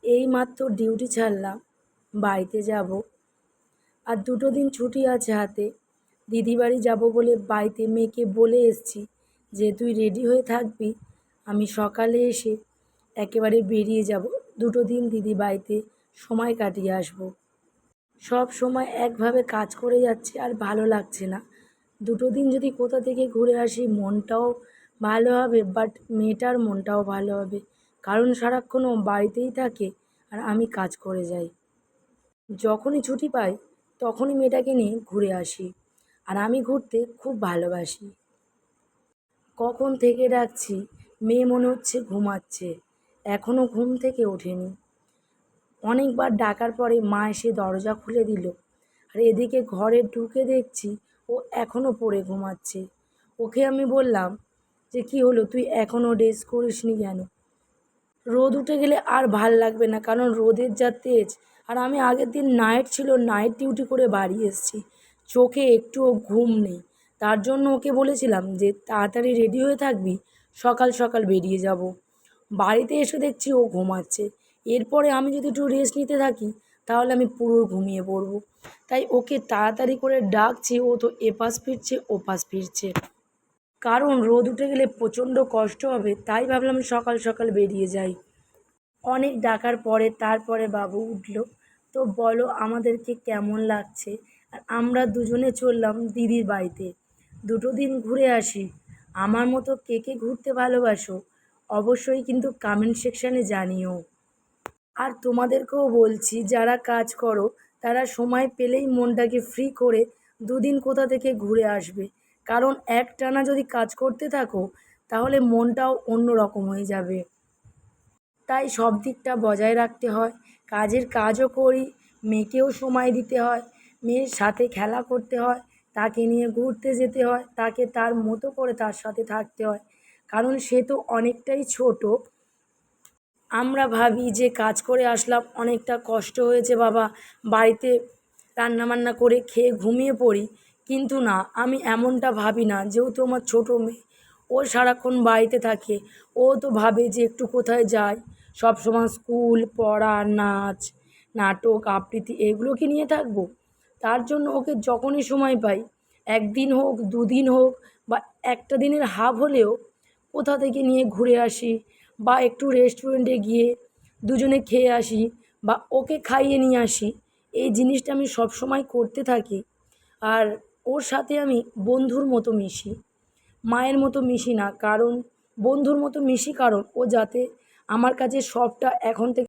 এই মাত্র ডিউটি ছাড়লাম, বাড়িতে যাব। আর 2 দিন ছুটি আছে হাতে। দিদি বাড়ি যাব বলে বাড়িতে মেয়েকে বলে এসেছি যে তুই রেডি হয়ে থাকবি, আমি সকালে এসে একেবারে বেরিয়ে যাব। 2 দিন দিদি বাড়িতে সময় কাটিয়ে আসব। সব সময় একভাবে কাজ করে যাচ্ছে আর ভালো লাগছে না। 2 দিন যদি কোথা থেকে ঘুরে আসি মনটাও ভালো হবে, বাট মেয়েটার মনটাও ভালো হবে, কারণ সারাক্ষণ ও বাড়িতেই থাকে আর আমি কাজ করে যাই। যখনই ছুটি পাই তখনই মেয়েটাকে নিয়ে ঘুরে আসি, আর আমি ঘুরতে খুব ভালোবাসি। কখন থেকে ডাকছি, মেয়ে মনে হচ্ছে ঘুমাচ্ছে, এখনও ঘুম থেকে ওঠেনি। অনেকবার ডাকার পরে মা এসে দরজা খুলে দিল, আর এদিকে ঘরে ঢুকে দেখছি ও এখনও পড়ে ঘুমাচ্ছে। ওকে আমি বললাম যে কী হলো, তুই এখনও ড্রেস করিসনি কেন? রোদ উঠে গেলে আর ভাল লাগবে না, কারণ রোদের যা তেজ। আর আমি আগের দিন নাইট ছিল, নাইট ডিউটি করে বাড়ি এসেছি, চোখে একটুও ঘুম নেই। তার জন্য ওকে বলেছিলাম যে তাড়াতাড়ি রেডি হয়ে থাকবি, সকাল সকাল বেরিয়ে যাব। বাড়িতে এসে দেখছি ও ঘুমাচ্ছে। এরপরে আমি যদি একটু রেস্ট নিতে থাকি তাহলে আমি পুরো ঘুমিয়ে পড়বো। তাই ওকে তাড়াতাড়ি করে ডাকছি, ও তো এপাশ ফিরছে ওপাশ ফিরছে। কারণ রোদ উঠে গেলে প্রচণ্ড কষ্ট হবে, তাই ভাবলাম সকাল সকাল বেরিয়ে যাই। অনেক ডাকার পরে তারপরে বাবু উঠল। তো বলো আমাদেরকে কেমন লাগছে? আর আমরা দুজনে চললাম দিদির বাড়িতে। 2 দিন ঘুরে আসি। আমার মতো কে কে ঘুরতে ভালোবাসো অবশ্যই কিন্তু কমেন্ট সেকশানে জানিও। আর তোমাদেরকেও বলছি, যারা কাজ করো তারা সময় পেলেই মনটাকে ফ্রি করে 2 দিন কোথা থেকে ঘুরে আসবে। কারণ একটানা যদি কাজ করতে থাকো তাহলে মনটাও অন্য রকম হয়ে যাবে। তাই সব দিকটা বজায় রাখতে হয়। কাজের কাজও করি, মেয়েকেও সময় দিতে হয়, মেয়ের সাথে খেলা করতে হয়, তাকে নিয়ে ঘুরতে যেতে হয়, তাকে তার মতো করে তার সাথে থাকতে হয়, কারণ সে তো অনেকটাই ছোট। আমরা ভাবি যে কাজ করে আসলাম, অনেকটা কষ্ট হয়েছে বাবা, বাড়িতে রান্নাবান্না করে খেয়ে ঘুমিয়ে পড়ি। কিন্তু না, আমি এমনটা ভাবি না। যেহেতু আমার ছোটো মেয়ে, ও সারাক্ষণ বাড়িতে থাকে, ও তো ভাবে যে একটু কোথায় যায়। সবসময় স্কুল, পড়া, নাচ, নাটক, আবৃত্তি এগুলোকে নিয়ে থাকবো? তার জন্য ওকে যখনই সময় পাই, 1 দিন হোক 2 দিন হোক বা একটা দিনের হাফ হলেও কোথা থেকে নিয়ে ঘুরে আসি, বা একটু রেস্টুরেন্টে গিয়ে দুজনে খেয়ে আসি, বা ওকে খাইয়ে নিয়ে আসি। এই জিনিসটা আমি সবসময় করতে থাকি। আর ওর সাথে আমি বন্ধুর মতো মিশি, মায়ের মতো মিশি না। কারণ বন্ধুর মতো মিশি, কারণ ও যাতে আমার কাছে সবটা এখন থেকে